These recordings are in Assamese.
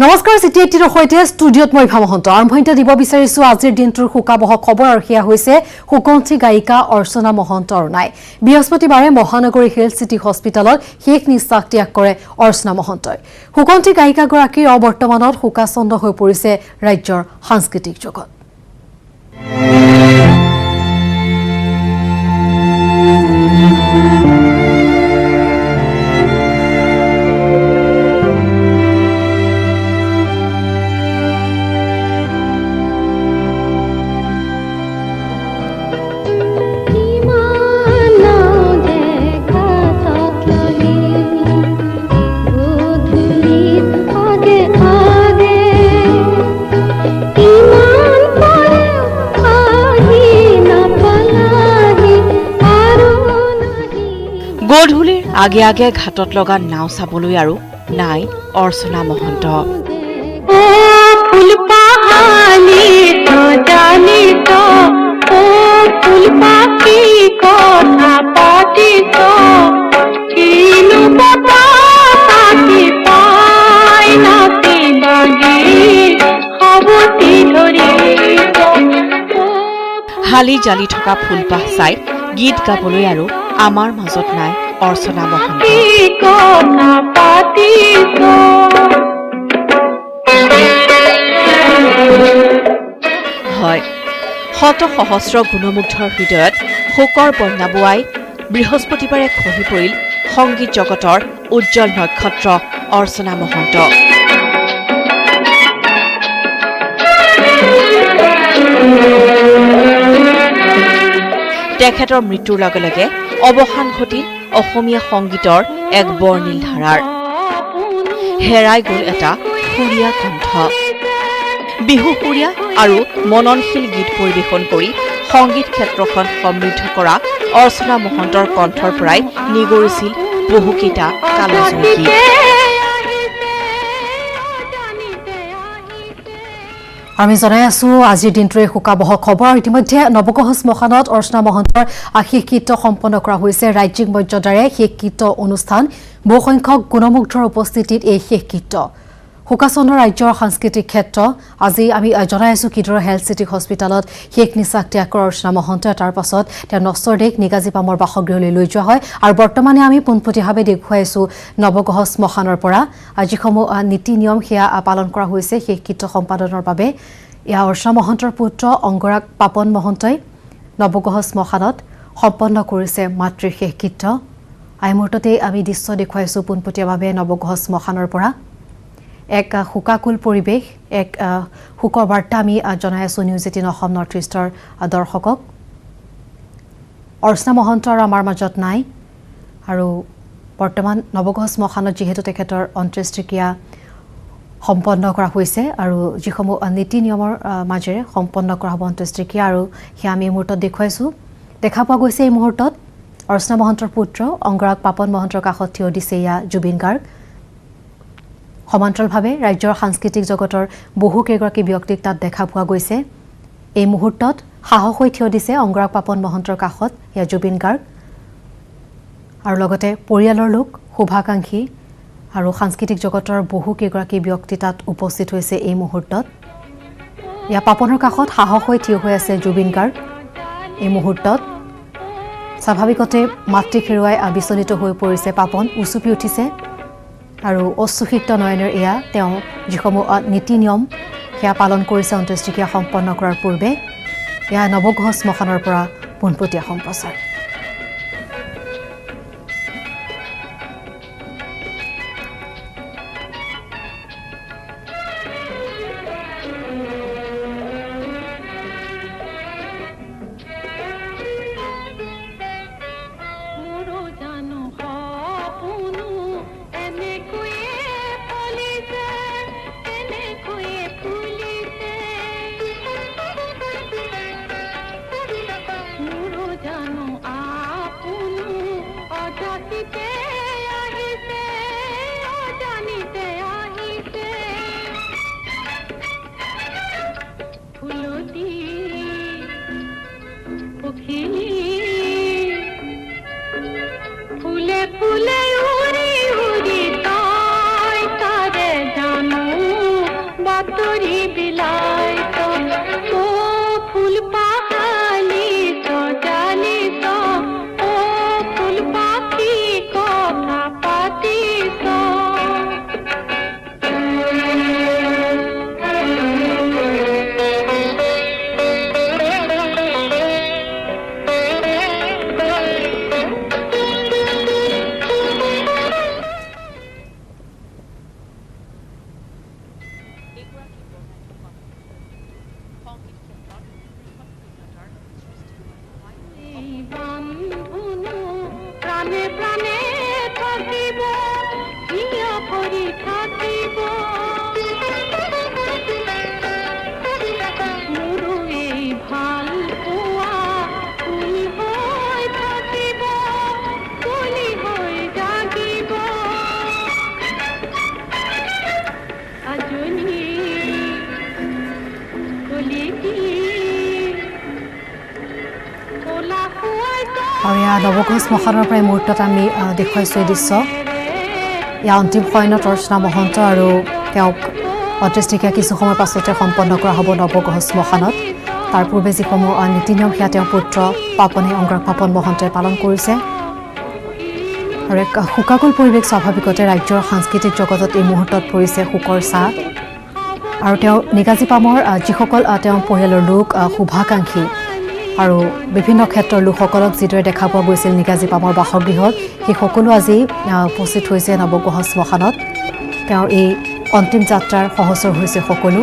নমস্কাৰ চিটিএটিৰ সৈতে ষ্টুডিঅ'ত মই ভামহন্ত আৰম্ভণিতে দিব বিচাৰিছো আজিৰ দিনটোৰ হুকাবহ খবৰ আৰু হিয়া হৈছে হুকন্থী গায়িকা অৰ্চনা মহন্তৰ নাই বৃহস্পতিবাৰে মহানগৰী হেলথ চিটি হস্পিটেলত শেষ নিশ্বাস ত্যাগ কৰে অৰ্চনা মহন্তই হুকন্থী গায়িকাগৰাকীৰ অবৰ্তমানত হুকাচন্দ হৈ পৰিছে ৰাজ্যৰ সাংস্কৃতিক জগত গধূলিৰ আগে আগে ঘাটত লগা নাও চাবলৈ আৰু নাই অৰ্চনা মহন্ত হালি জালি থকা ফুলপাহ চাই গীত গাবলৈ আৰু আমাৰ মাজত নাই অৰ্চনা মহন্ত হয় শত সহস্ৰ গুণমুগ্ধৰ হৃদয়ত শোকৰ বন্যা বোৱাই বৃহস্পতিবাৰে খহি পৰিল সংগীত জগতৰ উজ্জ্বল নক্ষত্ৰ অৰ্চনা মহন্ত তেখেতৰ মৃত্যুৰ লগে লগে অৱসান ঘটিল অসমীয়া সংগীতৰ এক বৰ্ণিল ধাৰাৰ হেৰাই গ'ল এটা সুৰীয়া কণ্ঠ বিহু সুৰীয়া আৰু মননশীল গীত পৰিৱেশন কৰি সংগীত ক্ষেত্ৰখন সমৃদ্ধ কৰা অৰ্চনা মহন্তৰ কণ্ঠৰ পৰাই নিগৰিছিল বহুকেইটা কালজয়ী আমি জনাই আছো আজিৰ দিনটোৰ হুকাবহ খবৰ ইতিমধ্যে নৱগ্ৰহ শ্মশানত অৰ্চনা মহন্তৰ আশীষ কীৰ্ত সম্পন্ন কৰা হৈছে ৰাজ্যিক মৰ্যাদাৰে শেষ কীৰ্ত অনুষ্ঠান বহুসংখ্যক গুণমুগ্ধৰ উপস্থিতিত এই শেষ কীৰ্ত হুকাচন্দ ৰাজ্যৰ সাংস্কৃতিক ক্ষেত্ৰ আজি আমি জনাই আছো কিদৰে হেলথ চিটি হস্পিটেলত শেষ নিশ্বাস ত্যাগ কৰা অৰ্চনা মহন্ত তাৰ পাছত তেওঁ নশ্বৰদেশ নিগাজীপামৰ বাসগৃহলৈ লৈ যোৱা হয় আৰু বৰ্তমানে আমি পোনপটীয়াভাৱে দেখুৱাইছো নৱগ্ৰহ শ্মশানৰ পৰা যিসমূহ নীতি নিয়ম সেয়া পালন কৰা হৈছে শেষ কীৰ্ত সম্পাদনৰ বাবে এয়া অৰ্চনা মহন্তৰ পুত্ৰ অংগৰাগ পাপন মহন্তই নৱগ্ৰহ শ্মশানত সম্পন্ন কৰিছে মাতৃৰ শেষ কীৰ্ত এই মুহূৰ্ততে আমি দৃশ্য দেখুৱাইছো পোনপটীয়াভাৱে নৱগ্ৰহ শ্মশানৰ পৰা এক হুকাকুল পৰিৱেশ এক হুকৰ বাৰ্তা আমি জনাই আছো নিউজ 18 অসম নৰ্থ ইষ্টৰ দৰ্শকক অৰ্চনা মহন্ত আৰু আমাৰ মাজত নাই আৰু বৰ্তমান নৱগ্ৰহ শ্মশানত যিহেতু তেখেতৰ অন্ত্যেষ্টিক্ৰিয়া সম্পন্ন কৰা হৈছে আৰু যিসমূহ নীতি নিয়মৰ মাজেৰে সম্পন্ন কৰা হ'ব অন্ত্যেষ্টিক্ৰিয়া আৰু সেয়া আমি এই মুহূৰ্তত দেখুৱাইছো দেখা পোৱা গৈছে এই মুহূৰ্তত অৰ্চনা মহন্তৰ পুত্ৰ অংগৰাগ পাপন মহন্তৰ কাষত থিয় দিছে এয়া জুবিন গাৰ্গ সমান্তৰালভাৱে ৰাজ্যৰ সাংস্কৃতিক জগতৰ বহু কেইগৰাকী ব্যক্তিক তাত দেখা পোৱা গৈছে এই মুহূৰ্তত সাহস হৈ থিয় দিছে অংগৰাগ পাপন মহন্তৰ কাষত এয়া জুবিন গাৰ্গ আৰু লগতে পৰিয়ালৰ লোক শুভাকাংক্ষী আৰু সাংস্কৃতিক জগতৰ বহু কেইগৰাকী ব্যক্তি তাত উপস্থিত হৈছে এই মুহূৰ্তত এয়া পাপনৰ কাষত সাহস হৈ থিয় হৈ আছে জুবিন গাৰ্গ এই মুহূৰ্তত স্বাভাৱিকতে মাতৃক হেৰুৱাই বিচলিত হৈ পৰিছে পাপন উচুপি উঠিছে আৰু অশ্ৰুসিক্ত নয়নৰ এয়া তেওঁ যিসমূহ নীতি নিয়ম সেয়া পালন কৰিছে অন্ত্যেষ্টিক্ৰিয়া সম্পন্ন কৰাৰ পূৰ্বে এয়া নৱগ্ৰহ শ্মশানৰ পৰা পোনপটীয়া সম্প্ৰচাৰ আৰু ইয়াৰ নৱগ্ৰহ শ্মশানৰ পৰা এই মুহূৰ্তত আমি দেখুৱাইছোঁ এই দৃশ্য ইয়াৰ অন্তিম শয়নত অৰ্চনা মহন্ত আৰু তেওঁক অন্ত্যেষ্টিক্ৰিয়া কিছু সময়ৰ পাছতে সম্পন্ন কৰা হ'ব নৱগ্ৰহ শ্মশানত তাৰ পূৰ্বে যিসমূহ নীতি নিয়ম সেয়া তেওঁৰ পুত্ৰ পাপনে অংগৰাগ পাপন মহন্তই পালন কৰিছে আৰু এক শোকাকুল পৰিৱেশ স্বাভাৱিকতে ৰাজ্যৰ সাংস্কৃতিক জগতত এই মুহূৰ্তত পৰিছে শোকৰ ছাঁ আৰু তেওঁ নিগাজী পামৰ যিসকল তেওঁৰ পৰিয়ালৰ লোক শুভাকাংক্ষী আৰু বিভিন্ন ক্ষেত্ৰৰ লোকসকলক যিদৰে দেখা পোৱা গৈছিল নিগাজী পামৰ বাসগৃহত সেই সকলো আজি উপস্থিত হৈছে নৱগ্ৰহ শ্মশানত তেওঁৰ এই অন্তিম যাত্ৰাৰ সহচৰ হৈছে সকলো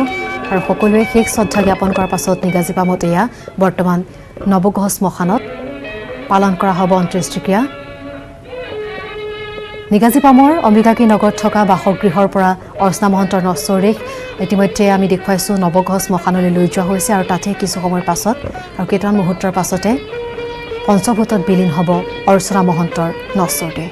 আৰু সকলোৱে শেষ শ্ৰদ্ধা জ্ঞাপন কৰাৰ পাছত নিগাজী পামত এয়া বৰ্তমান নৱগ্ৰহ শ্মশানত পালন কৰা হ'ব অন্ত্যেষ্টিক্ৰিয়া নিগাজী পামৰ অম্বিকাগী নগৰত থকা বাসগৃহৰ পৰা অৰ্চনা মহন্তৰ নশ্বৰদেহ ইতিমধ্যে আমি দেখুৱাইছোঁ নৱগ্ৰহ শ্মশানলৈ লৈ যোৱা হৈছে আৰু তাতে কিছু সময়ৰ পাছত আৰু কেইটামান মুহূৰ্তৰ পাছতে পঞ্চভূতত বিলীন হ'ব অৰ্চনা মহন্তৰ নশ্বৰদেহ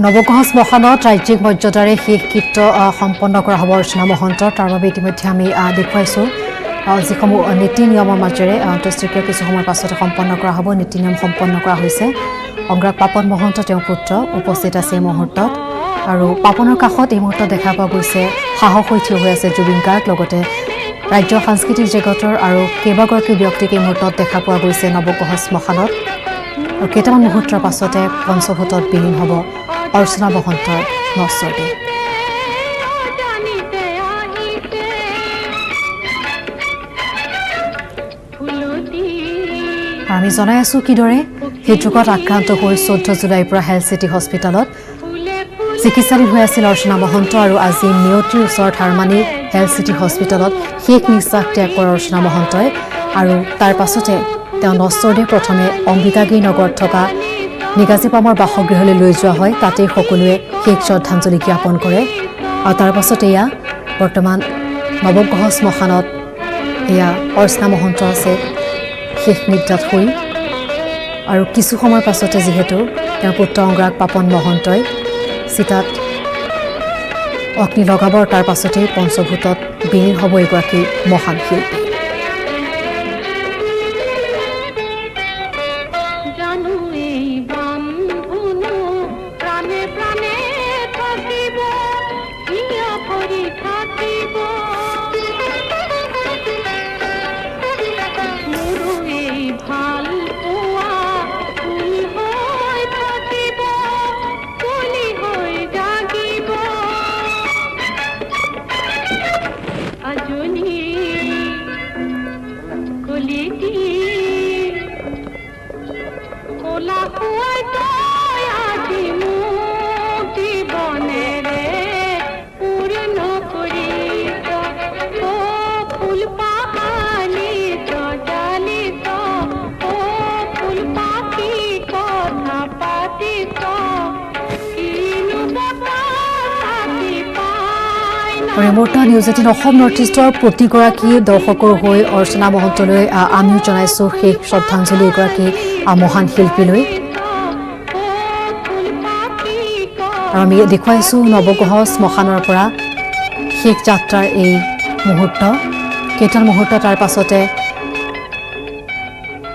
নৱগ্ৰহ শ্মশানত ৰাজ্যিক মৰ্যাদাৰে শেষ কৃত্য সম্পন্ন কৰা হ'ব অৰ্চনা মহন্তৰ তাৰ বাবে ইতিমধ্যে আমি দেখুৱাইছোঁ যিসমূহ নীতি নিয়মৰ মাজেৰে অন্ত্যেষ্টিক্ৰিয়া কিছু সময়ৰ পাছতে সম্পন্ন কৰা হ'ব নীতি নিয়ম সম্পন্ন কৰা হৈছে অংগৰাগ পাপন মহন্ত তেওঁৰ পুত্ৰ উপস্থিত আছে এই মুহূৰ্তত আৰু পাপনৰ কাষত এই মুহূৰ্তত দেখা পোৱা গৈছে সাহস হৈ থিয় হৈ আছে জুবিন গাৰ্গ লগতে ৰাজ্যৰ সাংস্কৃতিক জগতৰ আৰু কেইবাগৰাকী ব্যক্তিক এই মুহূৰ্তত দেখা পোৱা গৈছে নৱগ্ৰহ শ্মশানত আৰু কেইটামান মুহূৰ্তৰ পাছতে পঞ্চভূতত বিলীন হ'ব অৰ্চনা মহন্তৰ নশ্বৰদেহ আমি জনাই আছোঁ কিদৰে হৃদৰোগত আক্ৰান্ত হৈ 14 জুলাইৰ পৰা হেল্থ চিটি হস্পিটেলত চিকিৎসাধীন হৈ আছিল অৰ্চনা মহন্ত আৰু আজি নিয়তিৰ ওচৰত হাৰ মানি হেল্থ চিটি হস্পিটেলত শেষ নিশ্বাস ত্যাগ কৰে অৰ্চনা মহন্তই আৰু তাৰ পাছতে তেওঁ নশ্বৰদেহ প্ৰথমে অম্বিকাগী নগৰত থকা নিগাজী পামৰ বাসগৃহলৈ লৈ যোৱা হয় তাতেই সকলোৱে শেষ শ্ৰদ্ধাঞ্জলি জ্ঞাপন কৰে আৰু তাৰ পাছত এয়া বৰ্তমান নৱগ্ৰহ শ্মশানত এয়া অৰ্চনা মহন্ত আছে শেষ নিদ্ৰাত শুই আৰু কিছু সময়ৰ পাছতে যিহেতু তেওঁৰ পুত্ৰ অংগৰাগ পাপন মহন্তই চিতাত অগ্নি লগাব তাৰ পাছতেই পঞ্চভূতত বিলীন হ'ব এগৰাকী মহান শিল্পী ৰিমোটা নিউজ 18 অসম নৰ্থ ইষ্টৰ প্ৰতিগৰাকী দৰ্শকৰ হৈ অৰ্চনা মহন্তলৈ আমিও জনাইছোঁ শেষ শ্ৰদ্ধাঞ্জলি এগৰাকী মহান শিল্পীলৈ আৰু আমি দেখুৱাইছোঁ নৱগ্ৰহ শ্মশানৰ পৰা শেষ যাত্ৰাৰ এই মুহূৰ্ত কেইটামান মুহূৰ্ত তাৰ পাছতে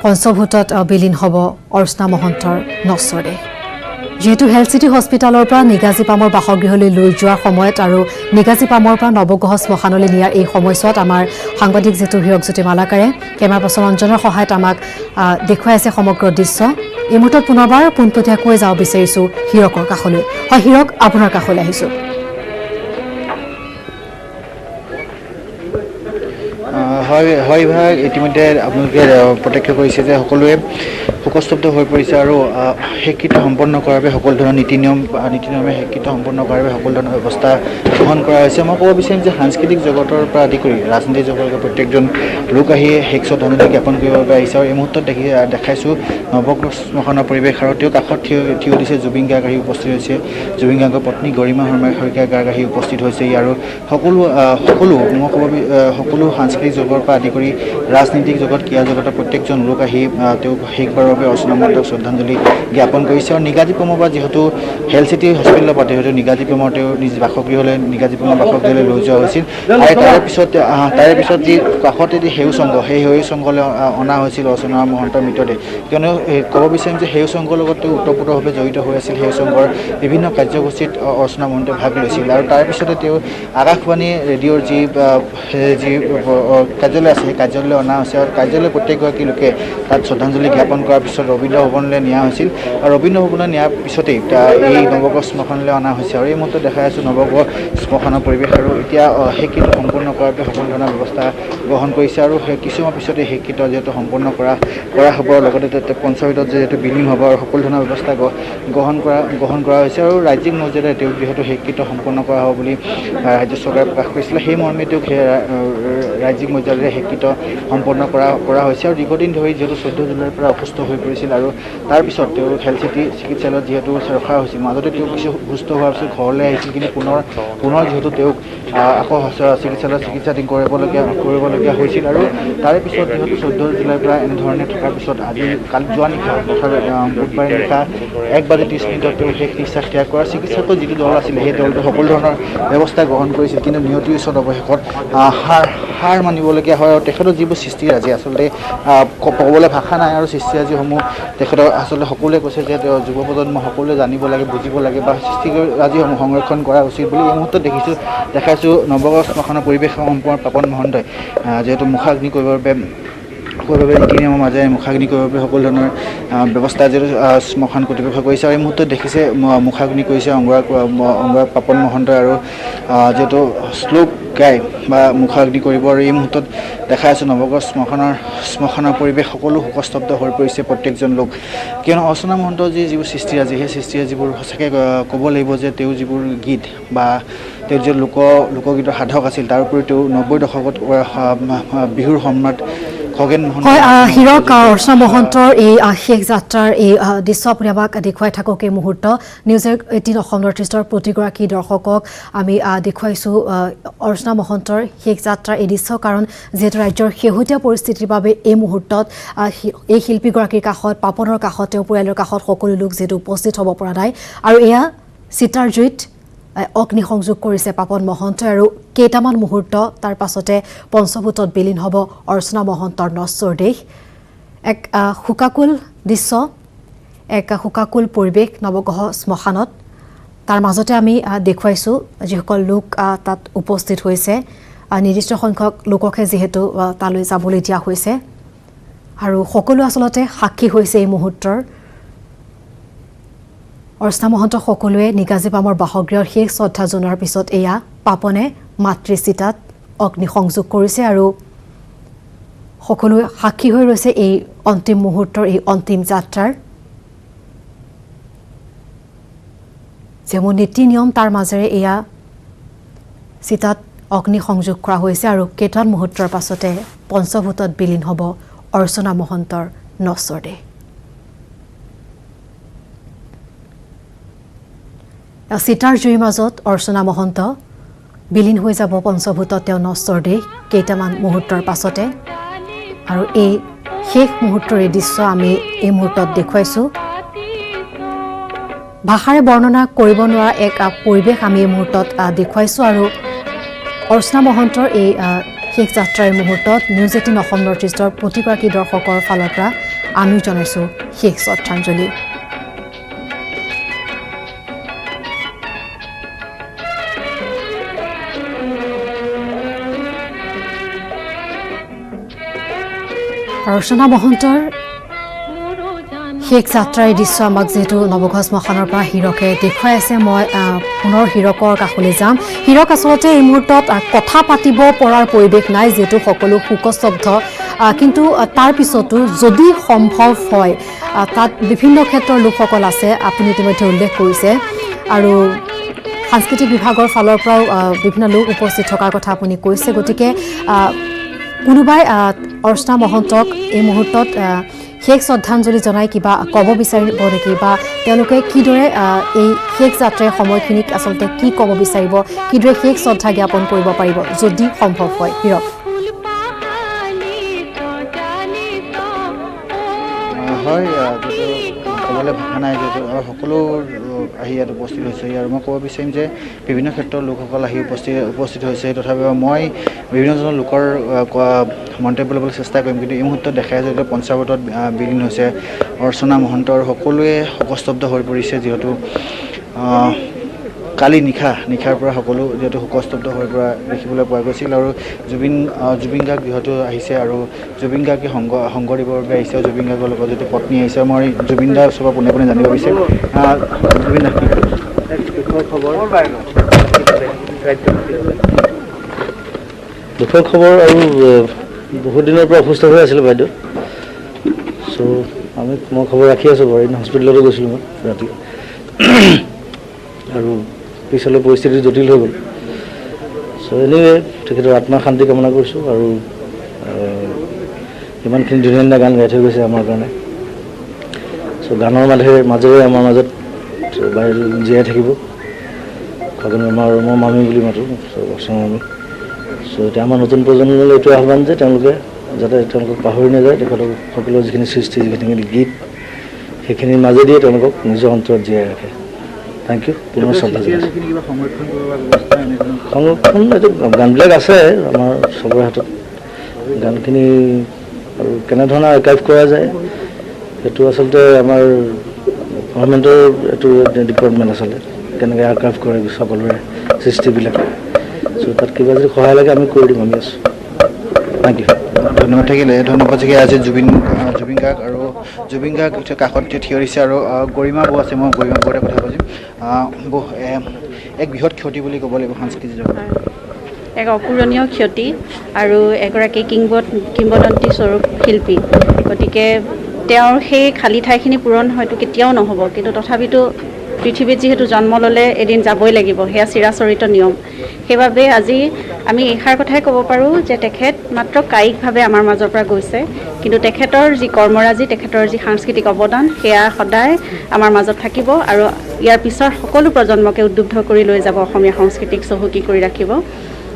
পঞ্চভূতত বিলীন হ'ব অৰ্চনা মহন্তৰ নশ্বৰদেহ যেহেতু হেল্থ চিটি হস্পিটেলৰ পৰা নিগাজী পামৰ বাসগৃহলৈ লৈ যোৱাৰ সময়ত আৰু নিগাজী পামৰ পৰা নৱগ্ৰহ শ্মশানলৈ নিয়াৰ এই সময়ছোৱাত আমাৰ সাংবাদিক যিটো হীৰকজ্যোতি মালাকাৰে কেমেৰা পাৰ্চন অঞ্জনৰ সহায়ত আমাক দেখুৱাই আছে সমগ্ৰ দৃশ্য এই মুহূৰ্তত পুনৰবাৰ পোনপটীয়াকৈ যাব বিচাৰিছোঁ হীৰকৰ কাষলৈ হয় হীৰক আপোনাৰ কাষলৈ আহিছোঁ হয় বিভাগ ইতিমধ্যে আপোনালোকে প্ৰত্যক্ষ কৰিছে যে সকলোৱে শোকস্তব্ধ হৈ পৰিছে আৰু শেষকৃত্য সম্পন্ন কৰাৰ বাবে সকলো ধৰণৰ নীতি নিয়মে শেষকৃত্য সম্পন্ন কৰাৰ বাবে সকলো ধৰণৰ ব্যৱস্থা গ্ৰহণ কৰা হৈছে। মই ক'ব বিচাৰিম যে সাংস্কৃতিক জগতৰ পৰা আদি কৰি ৰাজনীতিক জগতৰ প্ৰত্যেকজন লোক আহি শেষ শ্ৰদ্ধাঞ্জলি জ্ঞাপন কৰিবৰ বাবে আহিছে আৰু এই মুহূৰ্তত দেখাইছোঁ নৱগ্ৰহ শ্মশানৰ পৰিৱেশ আৰু তেওঁ কাষত থিয় দিছে জুবিন গাৰ্গ আহি উপস্থিত হৈছে। জুবিন গাৰ্গৰ পত্নী গৰিমা শইকীয়া গাৰ্গ আহি উপস্থিত হৈছে আৰু সকলো সাংস্কৃতিক জগতৰ পৰা আদি কৰি ৰাজনীতিক জগত ক্ৰীড়া জগতৰ প্ৰত্যেকজন লোক আহি তেওঁক শেষবাৰৰ বাবে অৰ্চনা মহন্তক শ্ৰদ্ধাঞ্জলি জ্ঞাপন কৰিছে আৰু নিগাজী প্ৰমৰ পৰা যিহেতু হেল্থ চিটি হস্পিটেলৰ পৰা যিহেতু নিগাজী প্ৰমৰ তেওঁ নিজ নিগাজী প্ৰমৰ বাসগৃহলৈ লৈ যোৱা হৈছিল আৰু তাৰে পিছত যি কাষতে যি সেউজ সংঘ সেই সেউজ সংঘলৈ অনা হৈছিল অৰ্চনা মহন্তৰ মৃতদেহ। কিয়নো ক'ব বিচাৰিম যে সেউজ সংঘৰ লগত তেওঁ ওতঃপ্ৰোতভাৱে জড়িত হৈ আছিল। সেউজ সংঘৰ বিভিন্ন কাৰ্যসূচীত অৰ্চনা মহন্তই ভাগ লৈছিল আৰু তাৰ পিছতে তেওঁ আকাশবাণী ৰেডিঅ'ৰ যি কাৰ্যালয় আছে সেই কাৰ্যালয়লৈ অনা হৈছে আৰু কাৰ্যালয়ৰ প্ৰত্যেকগৰাকী লোকে তাত শ্ৰদ্ধাঞ্জলি জ্ঞাপন কৰাৰ পিছত ৰবীন্দ্ৰ ভৱনলৈ নিয়া হৈছিল আৰু ৰবীন্দ্ৰ ভৱনলৈ নিয়াৰ পিছতেই এই নৱগ্ৰহ শ্মশানলৈ অনা হৈছে আৰু এই মুহূৰ্তত দেখাই আছোঁ নৱগ্ৰহ শ্মশানৰ পৰিৱেশ আৰু এতিয়া শেষকৃত্য সম্পূৰ্ণ কৰাৰ বাবে সকলো ধৰণৰ ব্যৱস্থা গ্ৰহণ কৰিছে আৰু কিছুমান পিছতে শেষকৃত্য যিহেতু সম্পূৰ্ণ কৰা হ'ব লগতে পঞ্চমৃতত যিহেতু বিলীন হ'ব আৰু সকলো ধৰণৰ ব্যৱস্থা গ্ৰহণ কৰা হৈছে আৰু ৰাজ্যিক মৰ্যাদাৰে তেওঁক যিহেতু শেষকৃত্য সম্পূৰ্ণ কৰা হ'ব বুলি ৰাজ্য চৰকাৰে প্ৰকাশ কৰিছিলে সেই মৰ্মে তেওঁক ৰাজ্যিক মৰ্যাদাৰে শেষকৃত্য সম্পন্ন কৰা হৈছে আৰু দীৰ্ঘদিন ধৰি যিহেতু 14 জুলাইৰ পৰা অসুস্থ হৈ পৰিছিল আৰু তাৰপিছত তেওঁ হেল্থ চিটি চিকিৎসালয়ত যিহেতু ৰখা হৈছিল মাজতে তেওঁ কিছু সুস্থ হোৱাৰ পিছত ঘৰলৈ আহিছিল কিন্তু পুনৰ যিহেতু তেওঁক আকৌ চিকিৎসালয়ত চিকিৎসাধীন কৰিবলগীয়া হৈছিল আৰু তাৰে পিছত যিহেতু 14 জুলাইৰ পৰা এনেধৰণে থকাৰ পিছত যোৱা নিশা বুধবাৰে নিশা 1:30 তেওঁ শেষ নিশ্বাস ত্যাগ কৰাৰ চিকিৎসকৰ যিটো দল আছিলে সেই দলটো সকলো ধৰণৰ ব্যৱস্থা গ্ৰহণ কৰিছিল কিন্তু নিয়তিৰ ওচৰত অৱশেষত হাৰ মানিবলগীয়া হয় আৰু তেখেতৰ যিবোৰ সৃষ্টিৰাজি আচলতে ক'বলৈ ভাষা নাই আৰু সৃষ্টিৰাজিসমূহ তেখেতৰ আচলতে সকলোৱে কৈছে যে যুৱ প্ৰজন্ম সকলোৱে জানিব লাগে বুজিব লাগে বা সৃষ্টিৰাজিসমূহ সংৰক্ষণ কৰা উচিত বুলি এই মুহূৰ্তত দেখাইছোঁ নৱগ্ৰহ শ্মশানৰ পৰিৱেশ সম্পূৰ্ণ পাপন মহন্তই যিহেতু মুখাগ্নি কৰিবৰ বাবে নীতি নিয়মৰ মাজেৰে মুখাগ্নি কৰিবৰ বাবে সকলো ধৰণৰ ব্যৱস্থা যিহেতু শ্মশান কৰ্তৃপক্ষই কৰিছে আৰু এই মুহূৰ্তত দেখিছে মুখাগ্নি কৰিছে অংগৰাগ পাপন মহন্তই আৰু যিহেতু শ্লোক গাই বা মুখাগ্নি কৰিব আৰু এই মুহূৰ্তত দেখাই আছোঁ নৱগ্ৰহ শ্মশানৰ পৰিৱেশ সকলো শোকস্তব্ধ হৈ পৰিছে প্ৰত্যেকজন লোক কিয়নো অৰ্চনা মহন্তৰ যিবোৰ সৃষ্টিৰাজি সেই সৃষ্টিৰাজিবোৰ সঁচাকৈ ক'ব লাগিব যে তেওঁ যিবোৰ গীত বা তেওঁ যি লোকগীতৰ সাধক আছিল তাৰ উপৰি তেওঁ 90 দশকত বিহুৰ সম্ৰাট খগেন মহন্ত হীৰক অৰ্চনা মহন্তৰ এই শেষ যাত্ৰাৰ এই দৃশ্য আপুনি আমাক দেখুৱাই থাকক এই মুহূৰ্ত নিউজ 18 অসম নৰ্থ ইষ্টৰ প্ৰতিগৰাকী দৰ্শকক আমি দেখুৱাইছোঁ অৰ্চনা মহন্তৰ শেষ যাত্ৰাৰ এই দৃশ্য কাৰণ যিহেতু ৰাজ্যৰ শেহতীয়া পৰিস্থিতিৰ বাবে এই মুহূৰ্তত এই শিল্পীগৰাকীৰ কাষত পাপনৰ কাষত তেওঁৰ পৰিয়ালৰ কাষত সকলো লোক যিহেতু উপস্থিত হ'ব পৰা নাই আৰু এয়া চিতাৰ জুইত অগ্নিসংযোগ কৰিছে পাপন মহন্তই আৰু কেইটামান মুহূৰ্ত তাৰ পাছতে পঞ্চভূতত বিলীন হ'ব অৰ্চনা মহন্তৰ নশ্বৰ দেহ এক শোকাকুল দৃশ্য এক শোকাকুল পৰিৱেশ নৱগ্ৰহ শ্মশানত তাৰ মাজতে আমি দেখুৱাইছোঁ যিসকল লোক তাত উপস্থিত হৈছে নিৰ্দিষ্ট সংখ্যক লোককহে যিহেতু তালৈ যাবলৈ দিয়া হৈছে আৰু সকলো আচলতে সাক্ষী হৈছে এই মুহূৰ্তৰ অৰ্চনা মহন্ত সকলোৱে নিগাজী পামৰ বাসগৃহৰ শেষ শ্ৰদ্ধা জনোৱাৰ পিছত এয়া পাপনে মাতৃচিতাত অগ্নিসংযোগ কৰিছে আৰু সকলোৱে সাক্ষী হৈ ৰৈছে এই অন্তিম মুহূৰ্তৰ এই অন্তিম যাত্ৰাৰ যেমন নীতি নিয়ম তাৰ মাজেৰে এয়া চিতাত অগ্নিসংযোগ কৰা হৈছে আৰু কেইটামান মুহূৰ্তৰ পাছতে পঞ্চভূতত বিলীন হ'ব অৰ্চনা মহন্তৰ নশ্বৰ দেহ চিতাৰ জুইৰ মাজত অৰ্চনা মহন্ত বিলীন হৈ যাব পঞ্চভূতত তেওঁ নশ্বৰ দেহ কেইটামান মুহূৰ্তৰ পাছতে আৰু এই শেষ মুহূৰ্তৰ এই দৃশ্য আমি এই মুহূৰ্তত দেখুৱাইছোঁ ভাষাৰে বৰ্ণনা কৰিব নোৱাৰা এক পৰিৱেশ আমি এই মুহূৰ্তত দেখুৱাইছোঁ আৰু অৰ্চনা মহন্তৰ এই শেষ যাত্ৰাৰ মুহূৰ্তত নিউজ 18 অসম নৰ্থ ইষ্টৰ প্ৰতিগৰাকী দৰ্শকৰ ফালৰ পৰা আমি জনাইছোঁ শেষ শ্ৰদ্ধাঞ্জলি অৰ্চনা মহন্তৰ শেষ যাত্ৰাৰ দৃশ্য আমাক যিহেতু নৱগ্ৰহ শ্মশানৰ পৰা হীৰকে দেখুৱাই আছে মই পুনৰ হীৰকৰ কাষলৈ যাম হীৰক আচলতে এই মুহূৰ্তত কথা পাতিব পৰাৰ পৰিৱেশ নাই যিহেতু সকলো শোকস্তব্ধ কিন্তু তাৰ পিছতো যদি সম্ভৱ হয় তাত বিভিন্ন ক্ষেত্ৰৰ লোকসকল আছে আপুনি ইতিমধ্যে উল্লেখ কৰিছে আৰু সাংস্কৃতিক বিভাগৰ ফালৰ পৰাও বিভিন্ন লোক উপস্থিত থকাৰ কথা আপুনি কৈছে গতিকে কোনোবাই অৰ্চনা মহন্তক এই মুহূৰ্তত শেষ শ্ৰদ্ধাঞ্জলি জনাই কিবা ক'ব বিচাৰিব নেকি বা তেওঁলোকে কিদৰে এই শেষ যাত্ৰাৰ সময়খিনিক আচলতে কি ক'ব বিচাৰিব কিদৰে শেষ শ্ৰদ্ধা জ্ঞাপন কৰিব পাৰিব যদি সম্ভৱ হয় হীৰক হয় ক'বলৈ ভাষা নাই যিহেতু সকলো আহি ইয়াত উপস্থিত হৈছে আৰু মই ক'ব বিচাৰিম যে বিভিন্ন ক্ষেত্ৰৰ লোকসকল আহি উপস্থিত হৈছে তথাপিও মই বিভিন্নজন লোকৰ মন্তব্য ল'বলৈ চেষ্টা কৰিম কিন্তু এই মুহূৰ্তত দেখাই আছে যে পঞ্চাৱতত বিলীন হৈছে অৰ্চনা মহন্ত আৰু সকলোৱে শোকস্তব্ধ হৈ পৰিছে যিহেতু কালি নিশাৰ পৰা সকলো যিহেতু শোকস্তব্ধ হৈ পৰা দেখিবলৈ পোৱা গৈছিল আৰু জুবিন গাৰ্গ যিহেতু আহিছে আৰু জুবিন গাৰ্গে সংগ দিবৰ বাবে আহিছে জুবিন গাৰ্গৰ লগত যিটো পত্নী আহিছে মই জুবিন দাৰ ওচৰৰ পৰা পোনে জানিব বিচাৰিম জুবিন দা দুখৰ খবৰ আৰু বহুত দিনৰ পৰা অসুস্থ হৈ আছিলোঁ বাইদেউ চ' মই খবৰ ৰাখি আছোঁ বাৰু হস্পিটেলতো গৈছিলোঁ মই ৰাতি আৰু পিছলৈ পৰিস্থিতি জটিল হৈ গ'ল চ' এনিৱে তেখেতৰ আত্মাৰ শান্তি কামনা কৰিছোঁ আৰু ইমানখিনি ধুনীয়া ধুনীয়া গান গাই থৈ গৈছে আমাৰ কাৰণে চ' গানৰ মাজেৰে আমাৰ মাজত জীয়াই থাকিব আমাৰ মই মামী বুলি মাতোঁ অৰ্চনা মামী চ' এতিয়া আমাৰ নতুন প্ৰজন্মলৈ এইটো আহ্বান যে তেওঁলোকে যাতে তেওঁলোকক পাহৰি নাযায় তেখেতক সকলো যিখিনি সৃষ্টি যিখিনি গীত সেইখিনিৰ মাজেদিয়ে তেওঁলোকক নিজৰ অন্তৰত জীয়াই ৰাখে থেংক ইউ পুনৰ শ্ৰদ্ধা সংৰক্ষণ এইটো গানবিলাক আছে আমাৰ চবৰে হাতত গানখিনি আৰু কেনেধৰণে আৰ্কাইভ কৰা যায় সেইটো আচলতে আমাৰ গভৰ্ণমেণ্টৰ এইটো ডিপাৰ্টমেণ্ট আচলতে কেনেকৈ আৰ্কাইভ কৰে সকলোৰে সৃষ্টিবিলাক চ' তাত কিবা যদি সহায় লাগে আমি কৰি দিম আমি আছোঁ থেংক ইউ ধন্যবাদ থাকিলে ধন্যবাদ যে আজি জুবিন গাৰ্গ আৰু জুবিন গাৰ্গ কাষত থিয় দিছে আৰু গৰিমা বৌ আছে মই গৰিমা বৌৰে কথা পাতিম বৌ এক বৃহৎ ক্ষতি বুলি ক'ব লাগিব সাংস্কৃতিক জগত এক অপূৰণীয় ক্ষতি আৰু এগৰাকী কিংবদন্তী স্বৰূপ শিল্পী গতিকে তেওঁৰ সেই খালী ঠাইখিনি পূৰণ হয়তো কেতিয়াও নহ'ব কিন্তু তথাপিতো পৃথিৱীত যিহেতু জন্ম ল'লে এদিন যাবই লাগিব সেয়া চিৰাচৰিত নিয়ম সেইবাবে আজি আমি এইষাৰ কথাই ক'ব পাৰোঁ যে তেখেত মাত্ৰ কায়িকভাৱে আমাৰ মাজৰ পৰা গৈছে কিন্তু তেখেতৰ যি কৰ্মৰাজি তেখেতৰ যি সাংস্কৃতিক অৱদান সেয়া সদায় আমাৰ মাজত থাকিব আৰু ইয়াৰ পিছৰ সকলো প্ৰজন্মকে উদ্বুদ্ধ কৰি লৈ যাব অসমীয়া সংস্কৃতিক চহকী কৰি ৰাখিব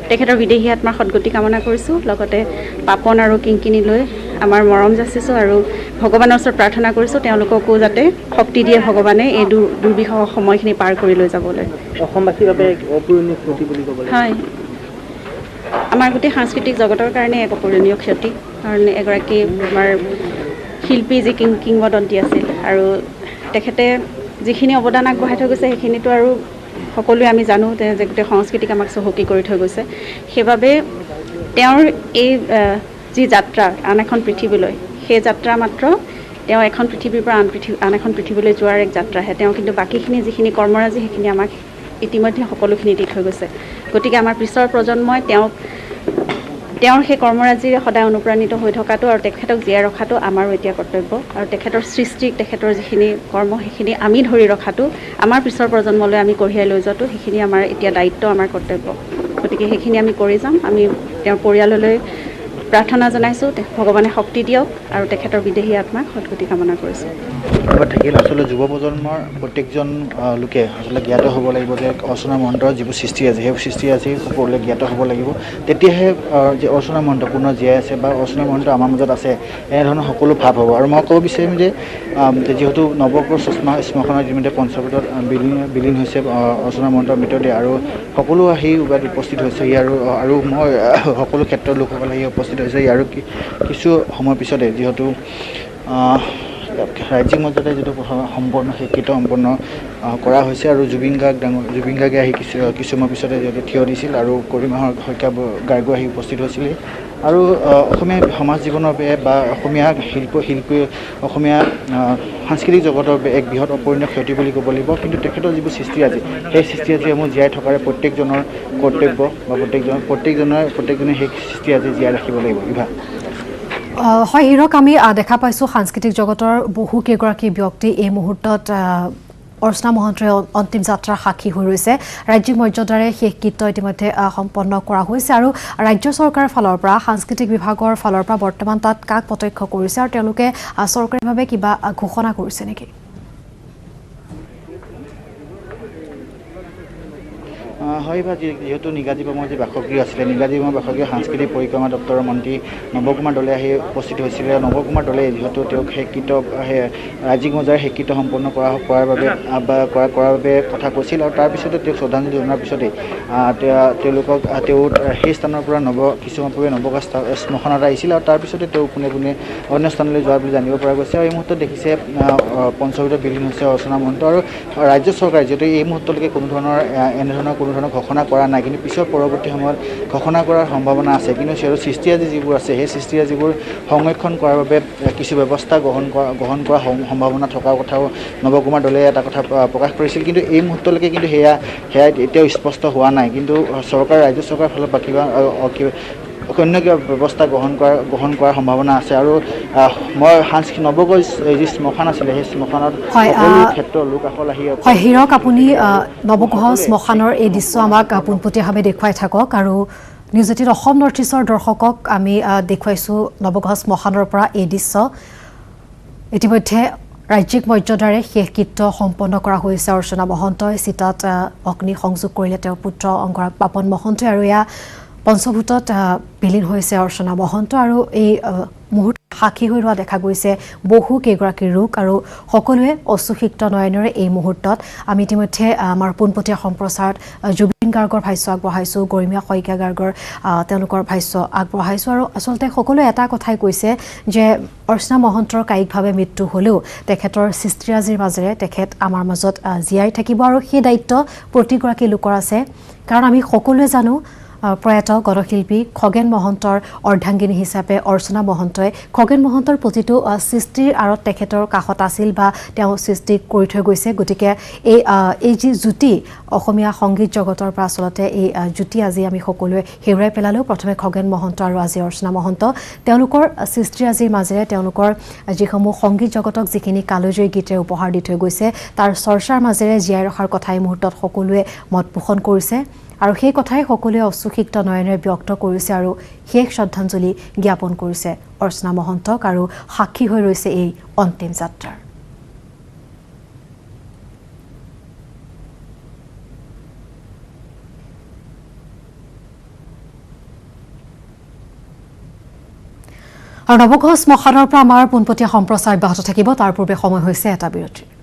তেখেতৰ বিদেহী আত্মাৰ সদগতি কামনা কৰিছোঁ লগতে পাপন আৰু কিংকিনীলৈ আমাৰ মৰম যাচিছোঁ আৰু ভগৱানৰ ওচৰত প্ৰাৰ্থনা কৰিছোঁ তেওঁলোককো যাতে শক্তি দিয়ে ভগৱানে এই দুৰ্বিষহ সময়খিনি পাৰ কৰি লৈ যাবলৈ অসমবাসীৰ বাবে অপূৰণীয় ক্ষতি বুলি ক'ব লাগিব হয় আমাৰ গোটেই সাংস্কৃতিক জগতৰ কাৰণে এক অপূৰণীয় ক্ষতি কাৰণ এগৰাকী আমাৰ শিল্পী যি কিংবদন্তী আছিল আৰু তেখেতে যিখিনি অৱদান আগবঢ়াই থৈ গৈছে সেইখিনিতো আৰু সকলোৱে আমি জানো যে গোটেই সংস্কৃতিক আমাক চহকী কৰি থৈ গৈছে সেইবাবে তেওঁৰ এই যি যাত্ৰা আন এখন পৃথিৱীলৈ সেই যাত্ৰা মাত্ৰ তেওঁ এখন পৃথিৱীৰ পৰা আন এখন পৃথিৱীলৈ যোৱাৰ এক যাত্ৰাহে তেওঁ কিন্তু বাকীখিনি যিখিনি কৰ্মৰাজি সেইখিনি আমাক ইতিমধ্যে সকলোখিনি দি থৈ গৈছে গতিকে আমাৰ পিছৰ প্ৰজন্মই তেওঁৰ সেই কৰ্মৰাজিৰে সদায় অনুপ্ৰাণিত হৈ থকাটো আৰু তেখেতক জীয়াই ৰখাটো আমাৰো এতিয়া কৰ্তব্য আৰু তেখেতৰ সৃষ্টি তেখেতৰ যিখিনি কৰ্ম সেইখিনি আমি ধৰি ৰখাটো আমাৰ পিছৰ প্ৰজন্মলৈ আমি কঢ়িয়াই লৈ যোৱাটো সেইখিনি আমাৰ এতিয়া দায়িত্ব আমাৰ কৰ্তব্য গতিকে সেইখিনি আমি কৰি যাম আমি তেওঁৰ পৰিয়াললৈ প্ৰাৰ্থনা জনাইছোঁ ভগৱানে শক্তি দিয়ক আৰু তেখেতৰ বিদেহী আত্মাক সদগতি কামনা কৰিছোঁ থাকিল আচলতে যুৱ প্ৰজন্মৰ প্ৰত্যেকজন লোকে আচলতে জ্ঞাত হ'ব লাগিব যে অৰ্চনা মহন্তৰ যিবোৰ সৃষ্টি আছে সেই সৃষ্টি আছে সকলোৱে জ্ঞাত হ'ব লাগিব তেতিয়াহে যে অৰ্চনা মহন্ত পুনৰ জীয়াই আছে বা অৰ্চনা মহন্ত আমাৰ মাজত আছে এনেধৰণৰ সকলো ভাৱ হ'ব আৰু মই ক'ব বিচাৰিম যে যিহেতু নৱগ্ৰহ শ্মশানৰ ইতিমধ্যে পঞ্চৱতত বিলীন হৈছে অৰ্চনা মহন্তৰ মৃতদেহ আৰু সকলো আহি ইয়াত উপস্থিত হৈছে আৰু মই সকলো ক্ষেত্ৰৰ লোকসকল আহি উপস্থিত হৈছে আৰু কিছু সময়ৰ পিছতে যিহেতু ৰাজ্যিক মৰ্যাদাই যিটো সম্পূৰ্ণ স্বীকৃত সম্পন্ন কৰা হৈছে আৰু জুবিন গাৰ্গে আহি কিছু সময় পিছতে যিহেতু থিয় দিছিল আৰু গৰিমা শইকীয়া গাৰ্গো আহি উপস্থিত হৈছিল আৰু অসমীয়া সমাজ জীৱনৰ বাবে বা অসমীয়া শিল্পী অসমীয়া সাংস্কৃতিক জগতৰ বাবে এক বৃহৎ অপূৰণীয় ক্ষতি বুলি ক'ব লাগিব। কিন্তু তেখেতৰ যিবোৰ সৃষ্টিৰাজি সেই সৃষ্টিৰাজিসমূহ জীয়াই থকাৰে প্ৰত্যেকজনৰ কৰ্তব্য বা প্ৰত্যেকজনে সেই সৃষ্টিৰাজি জীয়াই ৰাখিব লাগিব। ইভা হয় হিৰক, আমি দেখা পাইছোঁ সাংস্কৃতিক জগতৰ বহু কেইগৰাকী ব্যক্তি এই মুহূৰ্তত অৰ্চনা মহন্তই অন্তিম যাত্ৰাৰ সাক্ষী হৈ ৰৈছে। ৰাজ্যিক মৰ্যাদাৰে শেষ কৃত্য ইতিমধ্যে সম্পন্ন কৰা হৈছে আৰু ৰাজ্য চৰকাৰৰ ফালৰ পৰা সাংস্কৃতিক বিভাগৰ ফালৰ পৰা বৰ্তমান তাত কাক প্ৰত্যক্ষ কৰিছে আৰু তেওঁলোকে চৰকাৰীভাৱে কিবা ঘোষণা কৰিছে নেকি? হয় বা যেহেতু নিগাজী বৰ্মাৰ যি বাসগৃহ আছিলে, নিগাজী বৰ্মাৰ বাসগৃহ সাংস্কৃতিক পৰিক্ৰমা দপ্তৰৰ মন্ত্ৰী নৱকুমাৰ দলে আহি উপস্থিত হৈছিলে। নৱকুমাৰ দলে যিহেতু তেওঁক ৰাজ্যিক মৰ্যাদাৰ শেষকৃত্য সম্পন্ন কৰাৰ বাবে কথা কৈছিল আৰু তাৰপিছতে তেওঁক শ্ৰদ্ধাঞ্জলি জনোৱাৰ পিছতেই তেওঁলোকক সেই স্থানৰ পৰা কিছুমান পূৰ্বে নৱগা শ্মশানত আহিছিল আৰু তাৰপিছতে তেওঁ পোনে পোনে অন্য স্থানলৈ যোৱা বুলি জানিব পৰা গৈছে। আৰু এই মুহূৰ্তত দেখিছে পঞ্চভূতত বিলীন হৈছে অৰ্চনা মহন্ত আৰু ৰাজ্য চৰকাৰে যিহেতু এই মুহূৰ্তলৈকে কোনো ধৰণৰ ঘোষণা কৰা নাই, কিন্তু পিছৰ পৰৱৰ্তী সময়ত ঘোষণা কৰাৰ সম্ভাৱনা আছে। কিন্তু সৃষ্টিৰাজি যিবোৰ আছে সেই সৃষ্টিৰাজিবোৰ সংৰক্ষণ কৰাৰ বাবে কিছু ব্যৱস্থা গ্ৰহণ কৰাৰ সম্ভাৱনা থকাৰ কথাও নৱকুমাৰ দলে এটা কথা প্ৰকাশ কৰিছিল। কিন্তু এই মুহূৰ্তলৈকে কিন্তু সেয়া এতিয়াও স্পষ্ট হোৱা নাই। কিন্তু ৰাজ্য চৰকাৰৰ ফালৰ পৰা কিবা অন্য কিবা ব্যৱস্থা গ্ৰহণ কৰাৰ সম্ভাৱনা আছে। আৰু মই নৱগড় যি শ্মশান আছিলে সেই শ্মশানত সকলো ক্ষেত্ৰৰ লোক আহি হয় হিৰক, আপুনি নৱগ্ৰহ শ্মশানৰ এই দৃশ্য আমাক পোনপটীয়াভাৱে দেখুৱাই থাকক আৰু নিউজ 18 অসম নৰ্থ ইষ্টৰ দৰ্শকক আমি দেখুৱাইছোঁ নৱগ্ৰহ শ্মশানৰ পৰা এই দৃশ্য। ইতিমধ্যে ৰাজ্যিক মৰ্যাদাৰে শেষ কৃত্য সম্পন্ন কৰা হৈছে অৰ্চনা মহন্তই। চিতাত অগ্নি সংযোগ কৰিলে তেওঁৰ পুত্ৰ অংগৰাগ পাপন মহন্তই আৰু এয়া পঞ্চভূতত বিলীন হৈছে অৰ্চনা মহন্ত আৰু এই মুহূৰ্ত সাক্ষী হৈ ৰোৱা দেখা গৈছে বহু কেইগৰাকী লোক আৰু সকলোৱে অশ্ৰুসিক্ত নয়নেৰে এই মুহূৰ্তত আমি ইতিমধ্যে আমাৰ পোনপটীয়া সম্প্ৰচাৰত জুবিন গাৰ্গৰ ভাষ্য আগবঢ়াইছোঁ, গৰিমা শইকীয়া গাৰ্গৰ তেওঁলোকৰ ভাষ্য আগবঢ়াইছোঁ। আৰু আচলতে সকলোৱে এটা কথাই কৈছে যে অৰ্চনা মহন্তৰ কায়িকভাৱে মৃত্যু হ'লেও তেখেতৰ সৃষ্টিৰাজিৰ মাজেৰে তেখেত আমাৰ মাজত জীয়াই থাকিব আৰু সেই দায়িত্ব প্ৰতিগৰাকী লোকৰ আছে। কাৰণ আমি সকলোৱে জানো প্ৰয়াত গণশিল্পী খগেন মহন্তৰ অৰ্ধাংগিনী হিচাপে অৰ্চনা মহন্তই খগেন মহন্তৰ প্ৰতিটো সৃষ্টিৰ আঁৰত তেখেতৰ কাষত আছিল বা তেওঁ সৃষ্টি কৰি থৈ গৈছে। গতিকে এই যি জ্যোতি অসমীয়া সংগীত জগতৰ পৰা আচলতে এই জ্যোতি আজি আমি সকলোৱে হেৰুৱাই পেলালোঁ। প্ৰথমে খগেন মহন্ত আৰু আজি অৰ্চনা মহন্ত, তেওঁলোকৰ সৃষ্টিৰাজিৰ মাজেৰে তেওঁলোকৰ যিসমূহ সংগীত জগতক যিখিনি কালজয়ী গীতেৰে উপহাৰ দি থৈ গৈছে তাৰ চৰ্চাৰ মাজেৰে জীয়াই ৰখাৰ কথা এই মুহূৰ্তত সকলোৱে মত পোষণ কৰিছে আৰু সেই কথাই সকলোৱে অশ্ৰুসিক্ত নয়নেৰে ব্যক্ত কৰিছে আৰু শেষ শ্ৰদ্ধাঞ্জলি জ্ঞাপন কৰিছে অৰ্চনা মহন্তক আৰু সাক্ষী হৈ ৰৈছে এই অন্তিম যাত্ৰাৰ। আৰু নৱগ্ৰহ শ্মশানৰ পৰা আমাৰ পোনপটীয়া সম্প্ৰচাৰ অব্যাহত থাকিব। তাৰ পূৰ্বে সময় হৈছে এটা বিৰতিৰ।